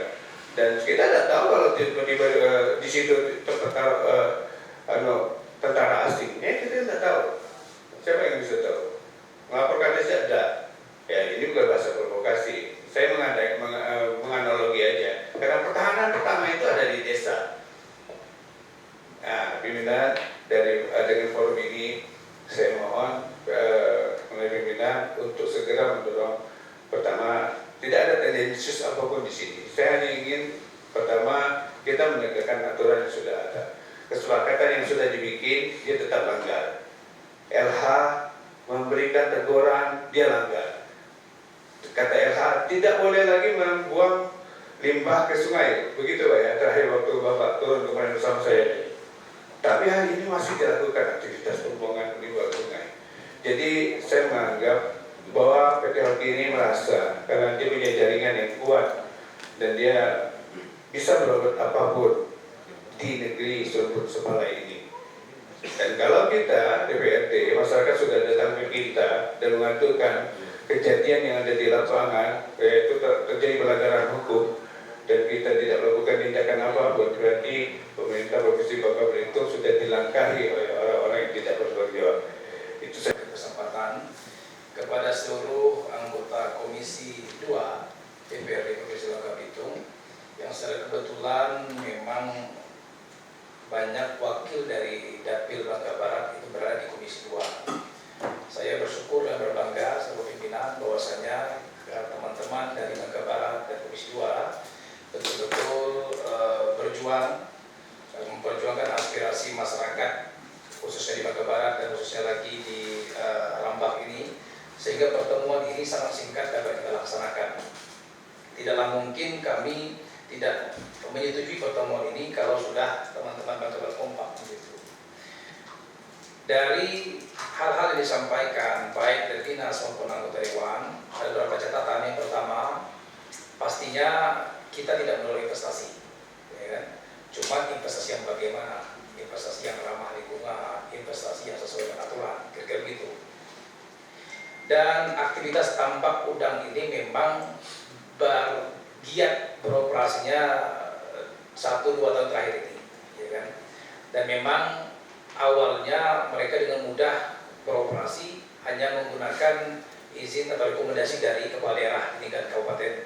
Dan kita tidak tahu kalau tiba-tiba di situ tentara asing. Kita tidak tahu. Siapa yang bisa tahu? Melaporkan saja ada. Ya, ini bukan bahasa provokasi. Saya menganalogi aja. Karena pertahanan pertama itu ada di desa. Nah, pimpinan dengan forum ini saya mohon pimpinan untuk segera mendorong. Pertama, tidak ada tendensius apapun di sini. Saya hanya ingin pertama kita menegakkan aturan yang sudah ada. Kesepakatan yang sudah dibikin dia tetap langgar. LH memberikan teguran, dia langgar. Kata LH tidak boleh lagi membuang limbah ke sungai. Begitu Pak ya, terakhir waktu Bapak turun kemarin bersama saya. Tapi hari ini masih dilakukan aktivitas pembuangan limbah ke sungai. Jadi saya menganggap bahwa PT Hoki ini merasa karena dia punya jaringan yang kuat dan dia bisa berbuat apapun di negeri Sumput Sepala ini. Dan kalau kita DPRD, masyarakat sudah datang ke kita dan mengaturkan kejadian yang ada di lapangan, yaitu terjadi pelanggaran hukum dan kita tidak melakukan tindakan apapun, berarti pemerintah Provinsi Bangka Belitung sudah dilangkahi oleh orang-orang yang tidak bertanggung jawab. Itu saya kesempatan kepada seluruh anggota Komisi 2 DPRD Provinsi Bangka Belitung yang secara kebetulan memang banyak wakil dari Dapil Bangka Barat itu berada di Komisi 2. Saya bersyukur dan berbangga seluruh pimpinan bahwasanya teman-teman dari Bangka Barat dan Komisi 2 betul-betul memperjuangkan aspirasi masyarakat khususnya di Bangka Barat dan khususnya lagi di Rambak ini, sehingga pertemuan ini sangat singkat dapat kita laksanakan. Tidaklah mungkin kami tidak menyetujui pertemuan ini kalau sudah teman-teman Bangka Barat kompak begitu. Dari hal-hal yang disampaikan baik dari dinas maupun anggota dewan, ada beberapa catatan. Yang pertama, pastinya kita tidak menolak investasi, ya kan? Cuma investasi yang bagaimana? Investasi yang ramah lingkungan, investasi yang sesuai dengan aturan, kira-kira begitu. Dan aktivitas tambak udang ini memang giat beroperasinya 1-2 tahun terakhir ini, ya kan? Dan memang awalnya mereka dengan mudah beroperasi hanya menggunakan izin atau rekomendasi dari kepala daerah di tingkat kabupaten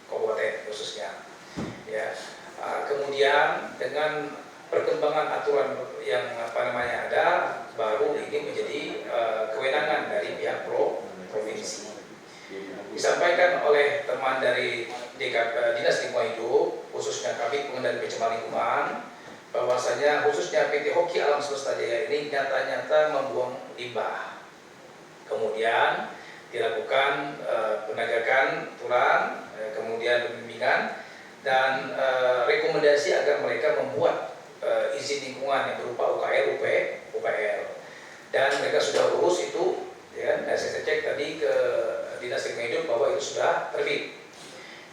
kabupaten khususnya. Ya, kemudian dengan perkembangan aturan yang ada, baru ini menjadi kewenangan dari pihak provinsi. Disampaikan oleh teman dari Dinas Lingkungan Hidup, khususnya Kabid Pengendalian Pencemaran Lingkungan, bahwasanya khususnya PT Hoki Alam Semesta Jaya ini nyata-nyata membuang limbah. Kemudian dilakukan penegakan aturan, kemudian pembimbingan dan rekomendasi agar mereka membuat izin lingkungan yang berupa UKR, UPL, dan mereka sudah urus itu. Ya, dan saya cek tadi ke Dinas Lingkungan Hidup bahwa itu sudah terbit.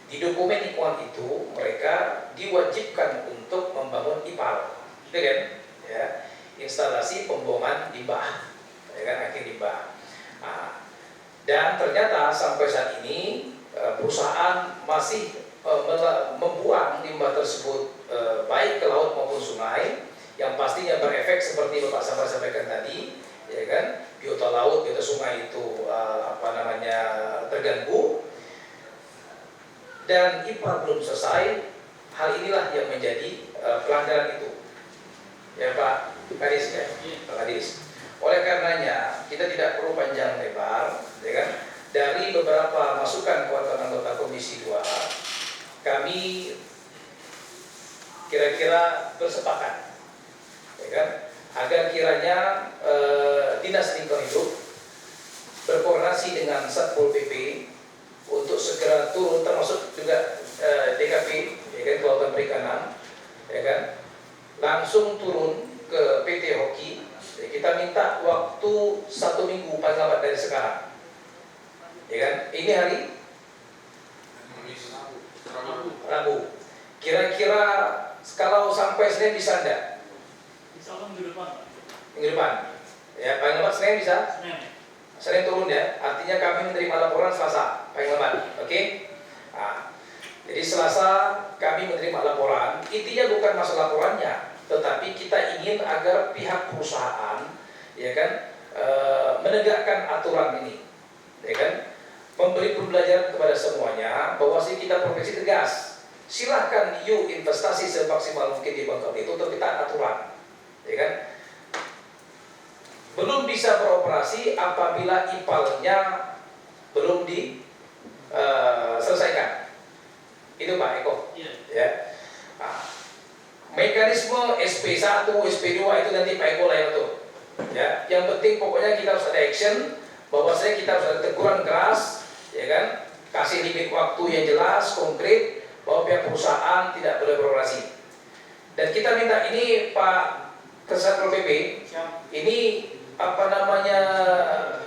Di dokumen lingkungan itu mereka diwajibkan untuk membangun IPAL, gitu kan? Ya, instalasi pembuangan limbah, ya kan, akhir limbah. Nah, dan ternyata sampai saat ini perusahaan masih membuang limbah tersebut baik ke laut maupun sungai, yang pastinya berefek seperti Bapak sampaikan tadi, ya kan? Biota laut, biota sungai itu terganggu, dan IPAL belum selesai. Hal inilah yang menjadi pelanggaran itu, ya Pak Kadis, ya Pak Kadis. Oleh karenanya kita tidak perlu panjang lebar, ya kan? Dari beberapa masukan kawan-kawan anggota Komisi 2, kami kira-kira bersepakat, ya kan, agar kiranya Dinas Lingkungan Hidup berkoordinasi dengan Satpol PP untuk segera turun, termasuk juga DKP, ya kan, Kelautan Perikanan, ya kan, langsung turun ke PT Hoki. Ya, kita minta waktu 1 minggu paling lambat dari sekarang, ya kan. Ini hari Rabu. Kira-kira kalau sampai Senin bisa enggak? Minggu depan. Ya, paling lambat Senin bisa? Senin turun ya. Artinya kami menerima laporan Selasa paling lambat. Oke? Nah, jadi Selasa kami menerima laporan. Intinya bukan masalah laporannya, tetapi kita ingin agar pihak perusahaan, ya kan, menegakkan aturan ini, ya kan, memberi pembelajaran kepada semuanya bahwa kita provinsi tegas. Silahkan yuk investasi semaksimal mungkin di Bangka Belitung, tapi taat aturan, ya kan. Belum bisa beroperasi apabila IPAL-nya belum diselesaikan. Itu Pak Eko. Ya. Nah, mekanisme SP1, SP2 itu nanti Pak Eko lah yang atur. Ya, yang penting pokoknya kita harus ada action, bahwasanya kita harus ada teguran keras, ya kan, kasih limit waktu yang jelas, konkret, bahwa pihak perusahaan tidak boleh beroperasi. Dan kita minta ini Pak Satpol PP, ini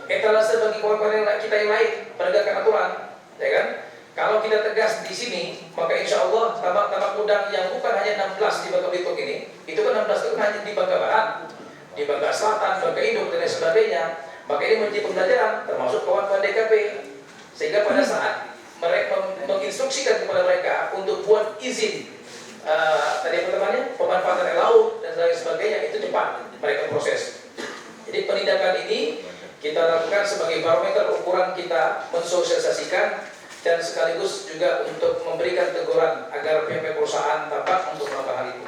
etalase bagi kawan-kawan kita yang lain, penegakan aturan, ya kan. Kalau kita tegas di sini, maka insya Allah tambak-tambak udang yang bukan hanya 16 di Bangka Belitung ini, itu kan 16 itu hanya di Bangka Barat, di Bangka Selatan, Bangka Induk dan lain sebagainya. Maka ini menjadi pembelajaran, termasuk kawan-kawan DKP, sehingga pada saat mereka menginstruksikan kepada mereka untuk buat izin tadi pertamanya pemanfaatan air laut dan lain sebagainya, itu cepat mereka proses. Jadi penindakan ini kita lakukan sebagai barometer ukuran kita mensosialisasikan dan sekaligus juga untuk memberikan teguran agar pihak perusahaan tampak untuk melakukan hal itu.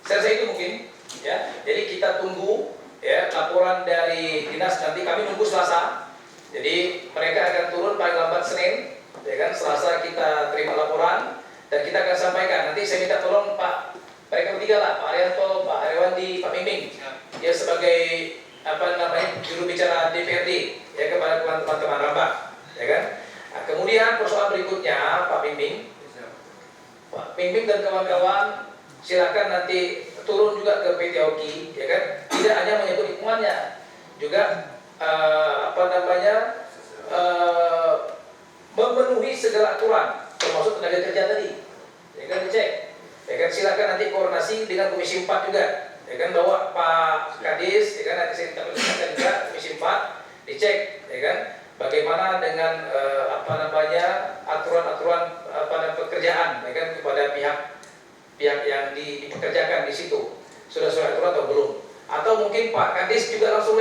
Saya rasa itu mungkin, ya. Jadi kita tunggu, ya, laporan dari dinas. Nanti kami nunggu Selasa. Jadi mereka akan turun paling lambat Senin, ya kan. Selasa kita terima laporan dan kita akan sampaikan. Nanti saya minta tolong Pak, mereka bertiga lah, Pak Arianto, Pak Arewandi, Pak Miming, ya, sebagai juru bicara DPRD, ya, kepada teman-teman Rambak, ya kan. Nah, kemudian persoalan berikutnya Pak Miming dan kawan-kawan silakan nanti turun juga ke PT Hoki, ya kan. Tidak hanya menyebut lingkungannya, juga memenuhi segala aturan, termasuk tenaga kerja tadi, ya kan, dicek, ya kan. Silakan nanti koordinasi dengan Komisi 4 juga, ya kan, bawa Pak Kadis, ya kan, nanti saya minta juga Komisi 4 dicek, ya kan, bagaimana dengan aturan-aturan pekerjaan, ya kan, kepada pihak yang dipekerjakan di situ sudah sesuai aturan atau belum, atau mungkin Pak Kadis juga langsung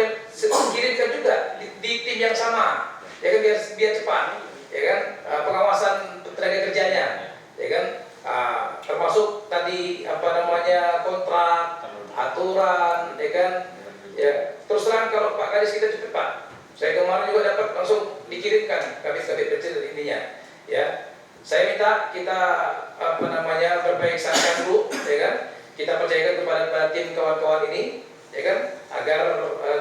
kirimkan juga di tim yang sama, ya kan, biar cepat, ya kan, pengawasan tenaga kerjanya, ya kan? Termasuk tadi kontrak, aturan, ya kan? Ya, terus terang kalau Pak Kadis kita cepat. Saya kemarin juga dapat langsung dikirimkan kabit-kabit kecil ininya, ya. Saya minta kita berbaik sangka dulu, ya kan? Kita percayakan kepada tim kawan-kawan ini, ya kan? Agar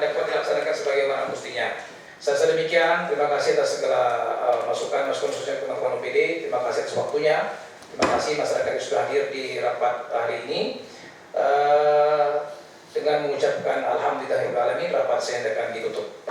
dapat dilaksanakan sebagaimana mestinya. Saya demikian, terima kasih atas segala masukan khususnya teman-teman OPD, terima kasih atas waktunya, terima kasih masyarakat yang sudah hadir di rapat hari ini. Dengan mengucapkan alhamdulillahirrahmanirrahim, rapat saya akan ditutup.